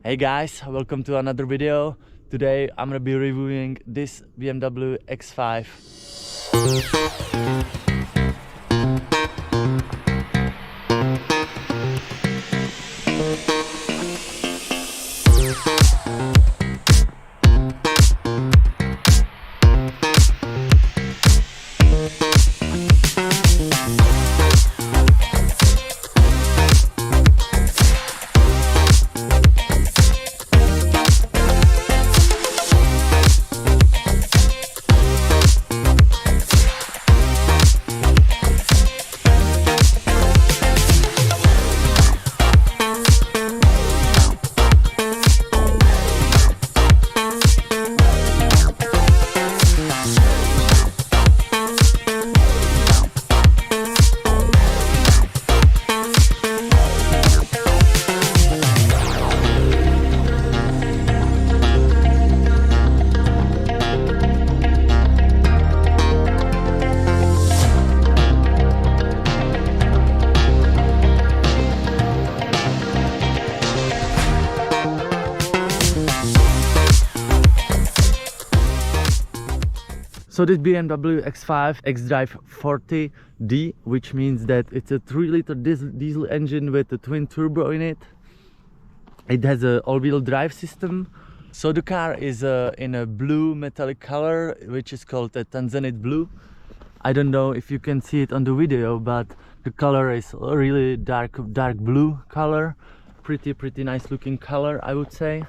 Hey guys, welcome to another video. Today I'm gonna be reviewing this BMW X5. So this BMW X5 xDrive40d, which means that it's a 3-liter diesel engine with a twin turbo in it. It has an all-wheel drive system. So the car is in a blue metallic color, which is called a Tanzanite blue. I don't know if you can see it on the video, but the color is a really dark blue color. Pretty nice looking color, I would say.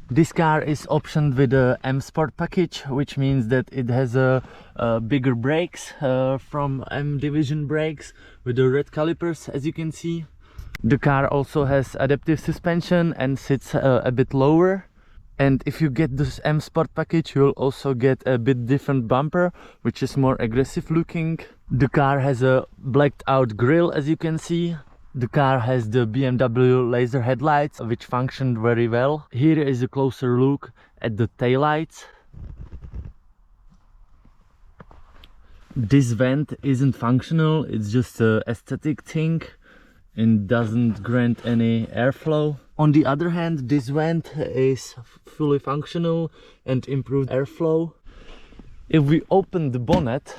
This car is optioned with a M Sport package, which means that it has bigger brakes from M Division brakes with the red calipers, as you can see. The car also has adaptive suspension and sits a bit lower. And if you get this M Sport package, you'll also get a bit different bumper, which is more aggressive looking. The car has a blacked out grille, as you can see. The car has the BMW laser headlights, which functioned very well. Here is a closer look at the taillights. This vent isn't functional, it's just an aesthetic thing and doesn't grant any airflow. On the other hand, this vent is fully functional and improved airflow. If we open the bonnet,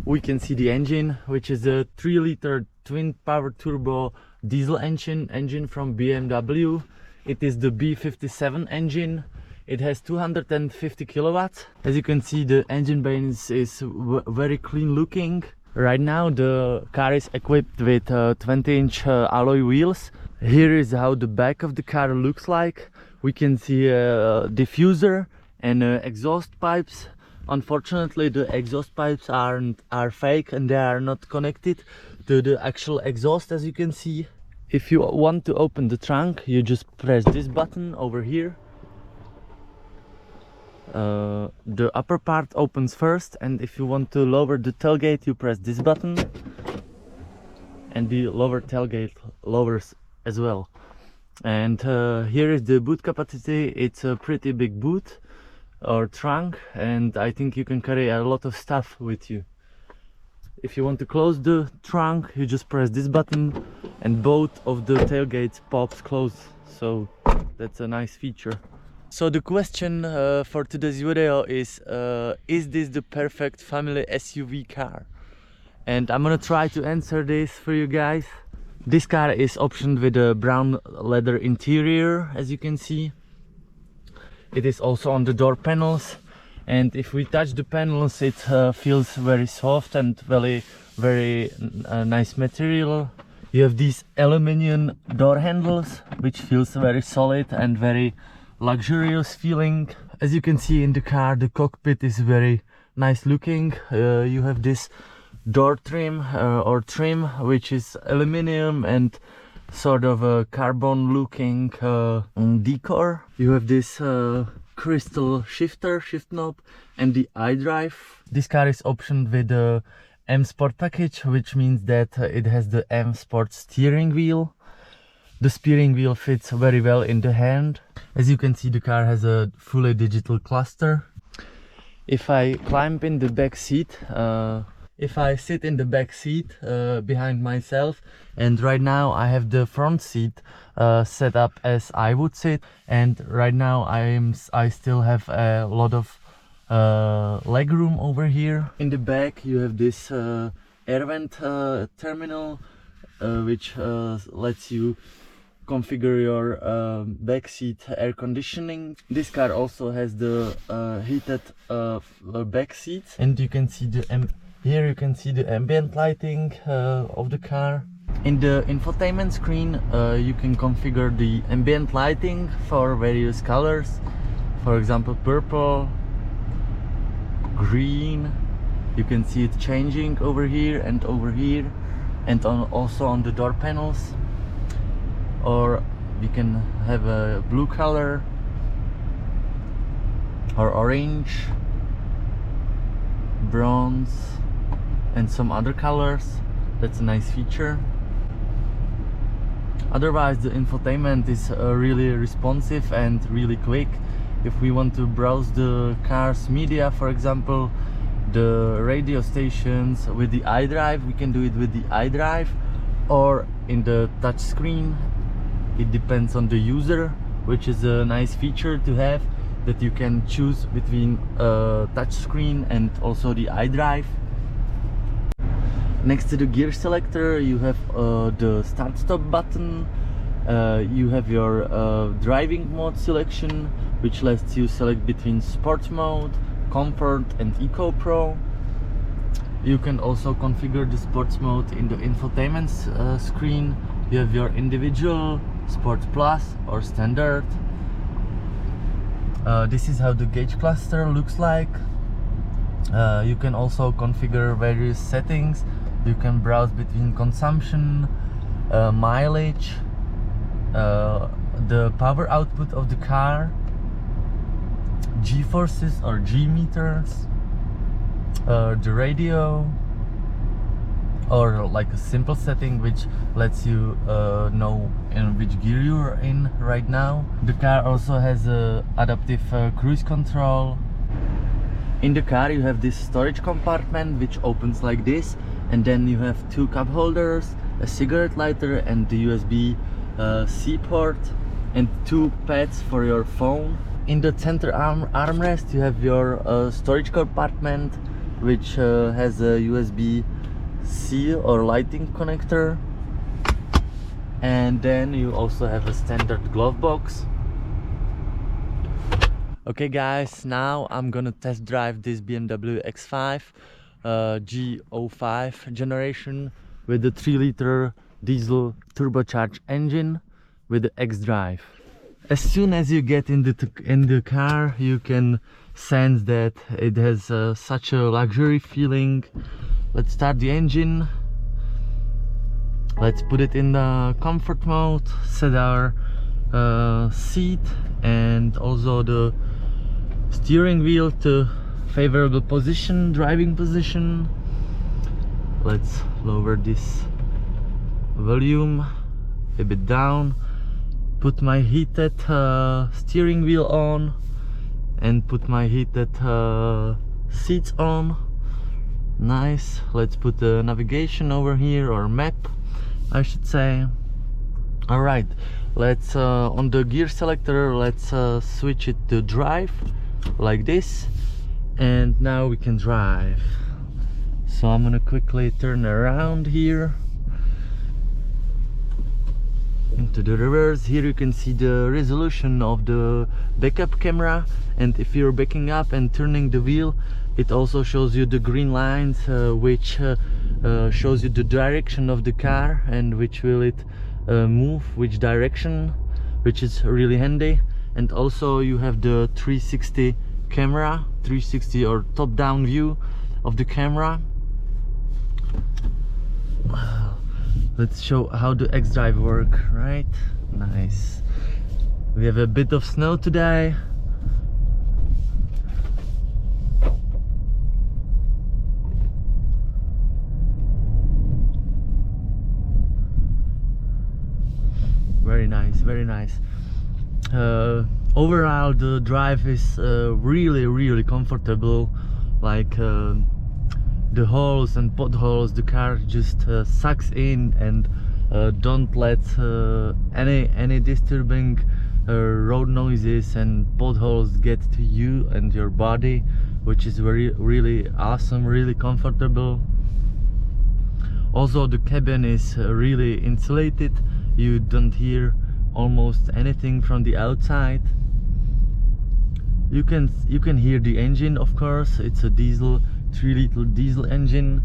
we can see the engine, which is a 3-liter twin power turbo diesel engine from BMW. It is the B57 engine. It has 250 kilowatts. As you can see, the engine bay is very clean looking. Right now the car is equipped with 20-inch alloy wheels. Here is how the back of the car looks like. We can see a diffuser and exhaust pipes. Unfortunately, the exhaust pipes are fake and they are not connected to the actual exhaust, as you can see. If you want to open the trunk, you just press this button over here. The upper part opens first, and if you want to lower the tailgate, you press this button. And the lower tailgate lowers as well. And here is the boot capacity. It's a pretty big boot or trunk, and I think you can carry a lot of stuff with you. If you want to close the trunk, you just press this button and both of the tailgates pops closed. So that's a nice feature. So the question for today's video is this the perfect family SUV car? And I'm gonna try to answer this for you guys. This car is optioned with a brown leather interior, as you can see. It is also on the door panels, and if we touch the panels, it feels very soft and very nice material. You have these aluminum door handles, which feels very solid and very luxurious feeling. As you can see in the car, the cockpit is very nice looking. You have this door trim or trim, which is aluminum and sort of a carbon looking decor. You have this crystal shift knob and the iDrive. This car is optioned with the M Sport package, which means that it has the M Sport steering wheel. The steering wheel fits very well in the hand. As you can see, the car has a fully digital cluster. If I climb in the back seat, if I sit in the back seat behind myself, and right now I have the front seat set up as I would sit, and right now I still have a lot of leg room over here. In the back you have this air vent terminal which lets you configure your back seat air conditioning. This car also has the heated back seats, and you can see here you can see the ambient lighting of the car. In the infotainment screen you can configure the ambient lighting for various colors, for example purple, green. You can see it changing over here, and also on the door panels. Or we can have a blue color or orange, bronze, and some other colors. That's a nice feature. Otherwise the infotainment is really responsive and really quick. If we want to browse the car's media, for example the radio stations with the iDrive, we can do it with the iDrive or in the touch screen. It depends on the user, which is a nice feature to have, that you can choose between touch screen and also the iDrive. Next to the gear selector you have the start stop button. You have your driving mode selection, which lets you select between sport mode, comfort, and eco pro. You can also configure the sports mode in the infotainment screen. You have your individual, sport plus, or standard. This is how the gauge cluster looks like. You can also configure various settings. You can browse between consumption, mileage, the power output of the car, G-forces or G-meters, the radio, or like a simple setting which lets you know in which gear you are in right now. The car also has a adaptive cruise control. In the car you have this storage compartment which opens like this, and then you have two cup holders, a cigarette lighter, and the USB-C port, and two pads for your phone. In the center armrest you have your storage compartment which has a USB-C or lighting connector, and then you also have a standard glove box. Okay guys, now I'm gonna test drive this BMW X5 G05 generation with the 3-liter diesel turbocharged engine with the xDrive. As soon as you get in the car, you can sense that it has such a luxury feeling. Let's start the engine. Let's put it in the comfort mode, set our seat and also the steering wheel to favorable position, driving position. Let's lower this volume a bit down. Put my heated steering wheel on and put my heated seats on. Nice. Let's put the navigation over here, or map I should say. Alright, let's on the gear selector let's switch it to drive like this, and now we can drive. So I'm gonna quickly turn around here into the reverse. Here you can see the resolution of the backup camera, and if you're backing up and turning the wheel, it also shows you the green lines which shows you the direction of the car and which will it move, which direction, which is really handy. And also you have the 360 camera, 360 or top-down view of the camera. Let's show how the xDrive work, right? Nice. We have a bit of snow today. Very nice, very nice. Overall the drive is really comfortable. Like the holes and potholes the car just sucks in, and don't let any disturbing road noises and potholes get to you and your body, which is really awesome, really comfortable. Also the cabin is really insulated. You don't hear almost anything from the outside. You can hear the engine, of course. It's a 3-liter diesel engine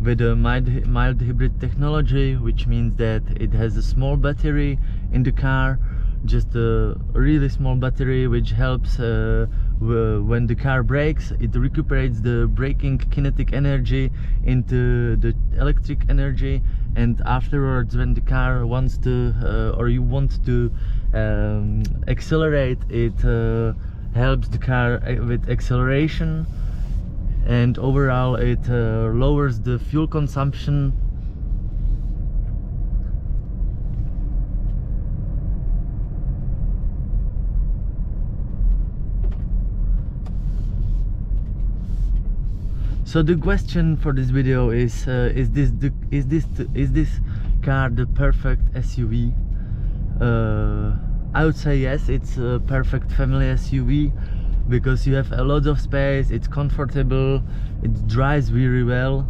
with a mild hybrid technology, which means that it has a small battery in the car, just a really small battery, which helps when the car brakes. It recuperates the braking kinetic energy into the electric energy, and afterwards when the car wants to or you want to accelerate, it helps the car with acceleration, and overall it lowers the fuel consumption. So the question for this video is this car the perfect SUV? I would say yes, it's a perfect family SUV, because you have a lot of space, it's comfortable, it drives very well.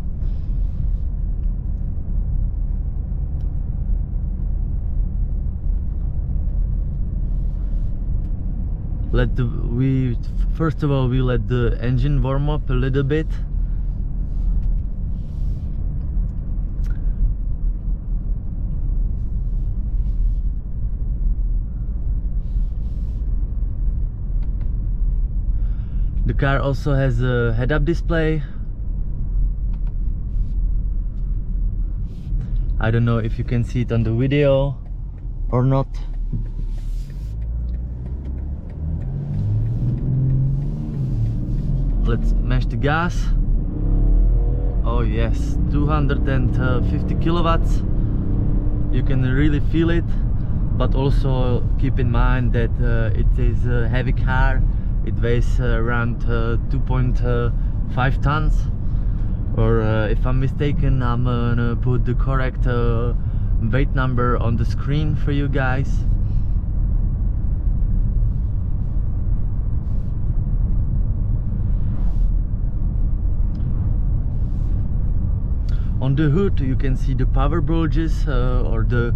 First of all we let the engine warm up a little bit. The car also has a head-up display. I don't know if you can see it on the video or not. Let's mash the gas. Oh yes, 250 kilowatts. You can really feel it, but also keep in mind that it is a heavy car. It weighs around 2.5 tons, or if I'm mistaken, I'm gonna put the correct weight number on the screen for you guys. On the hood you can see the power bulges, or the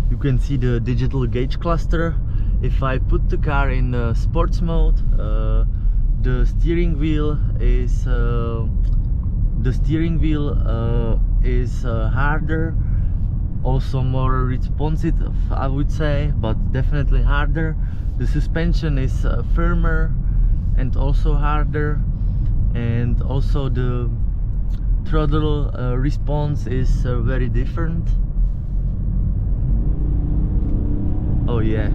you can see the digital gauge cluster. If I put the car in sports mode, the steering wheel is harder, also more responsive, I would say, but definitely harder. The suspension is firmer and also harder, and also the throttle response is very different. Oh yeah.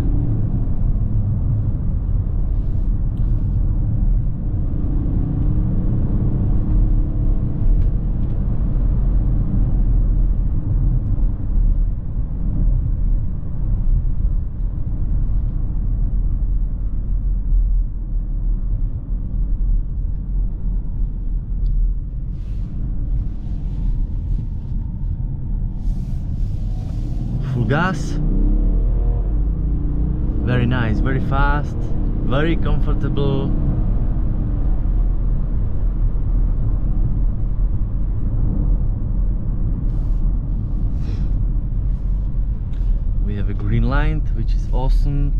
Full gas. Very nice, very fast, very comfortable. We have a green light, which is awesome.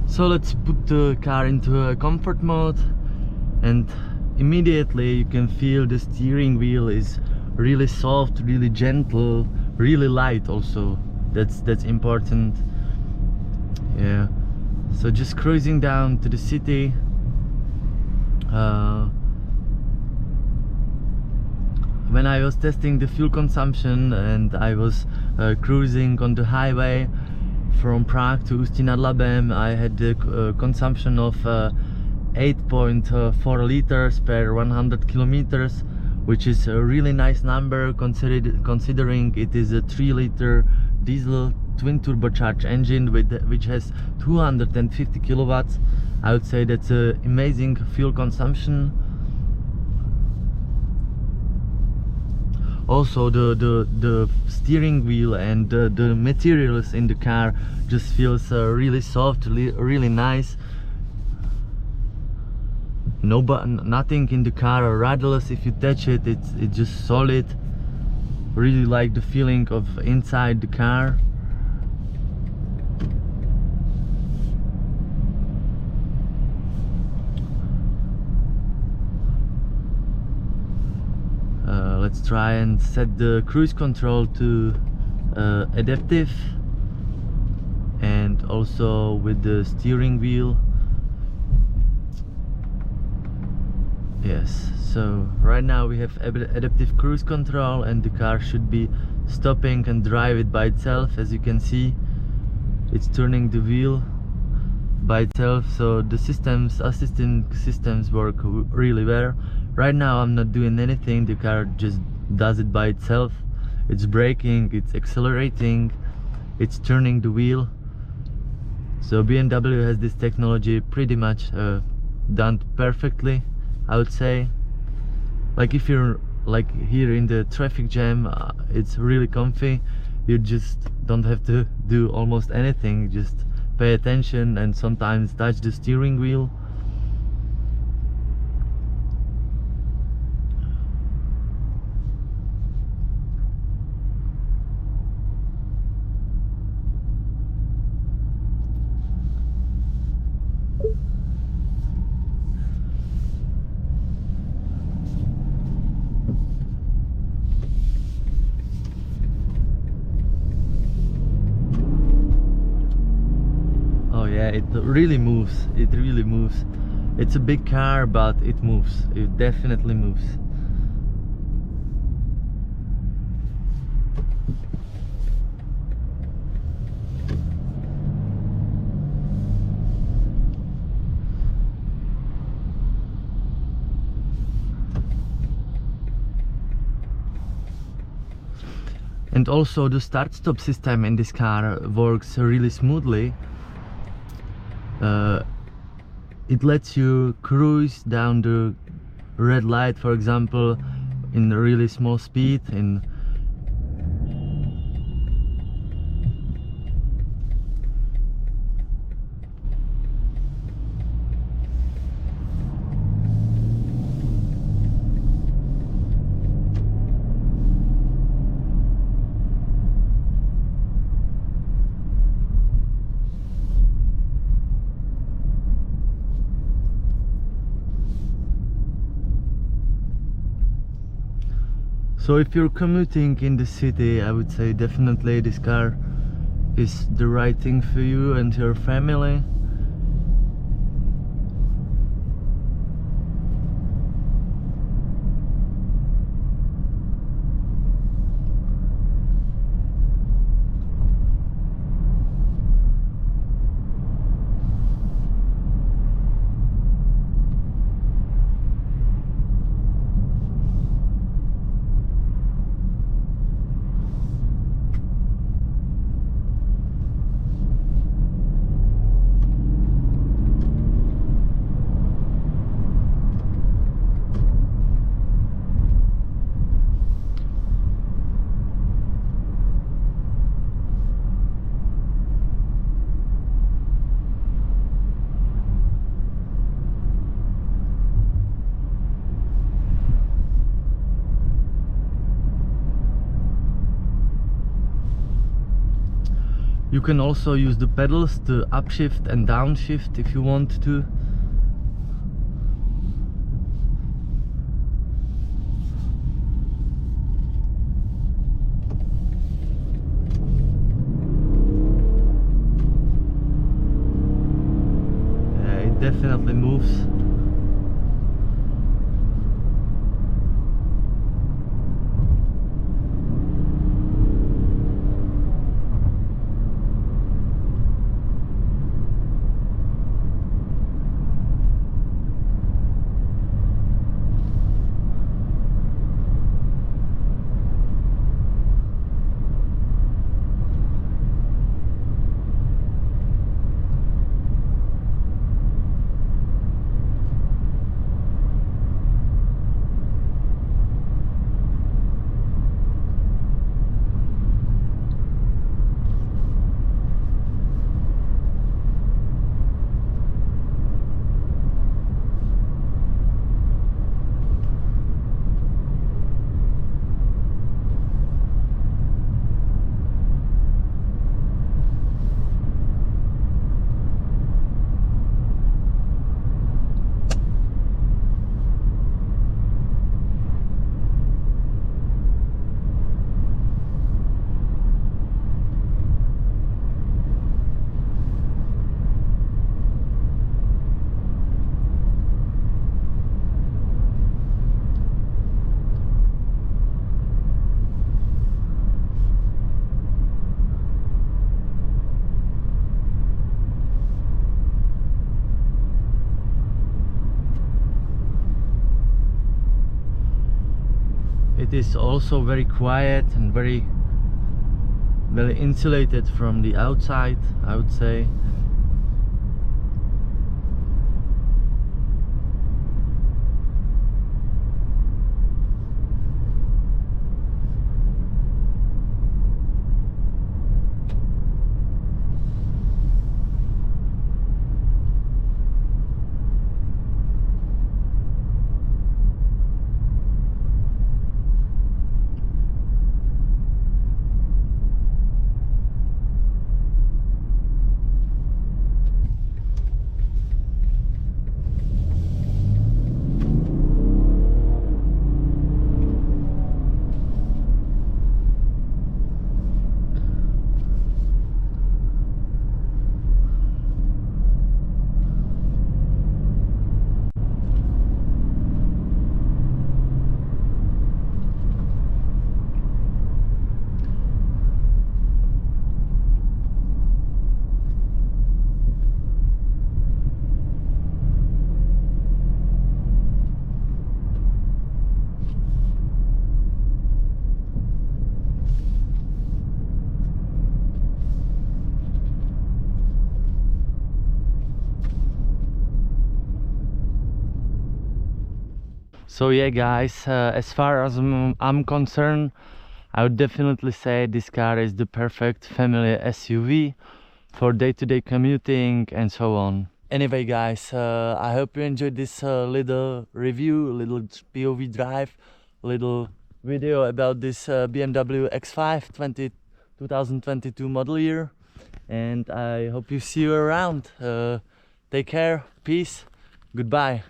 So let's put the car into a comfort mode, and immediately you can feel the steering wheel is really soft, really gentle, really light also. That's important. Yeah. So just cruising down to the city. When I was testing the fuel consumption and I was cruising on the highway, from Prague to Ústí nad Labem I had the consumption of 8.4 liters per 100 kilometers, which is a really nice number considering it is a 3-liter diesel twin turbocharged engine which has 250 kilowatts. I would say that's an amazing fuel consumption. Also the steering wheel and the materials in the car just feels really soft, really nice. Nothing in the car are rattles. If you touch it, it's just solid. Really like the feeling of inside the car. Let's try and set the cruise control to adaptive, and also with the steering wheel. Yes, so right now we have adaptive cruise control and the car should be stopping and drive it by itself. As you can see, it's turning the wheel by itself, so the assisting systems work really well. Right now I'm not doing anything, the car just does it by itself. It's braking, it's accelerating, it's turning the wheel. So BMW has this technology pretty much done perfectly, I would say. Like if you're like here in the traffic jam, it's really comfy. You just don't have to do almost anything, just pay attention and sometimes touch the steering wheel. Yeah, it really moves. It really moves. It's a big car, but it moves. It definitely moves. And also the start-stop system in this car works really smoothly. It lets you cruise down the red light, for example, in a really small speed. So if you're commuting in the city, I would say definitely this car is the right thing for you and your family. You can also use the pedals to upshift and downshift if you want to. Yeah, it definitely moves. it is also very quiet and very insulated from the outside, I would say. So yeah guys, as far as I'm concerned, I would definitely say this car is the perfect family SUV for day-to-day commuting and so on. Anyway guys, I hope you enjoyed this little review, little POV drive, little video about this BMW X5 2022 model year, and I hope you see you around. Take care, peace, goodbye.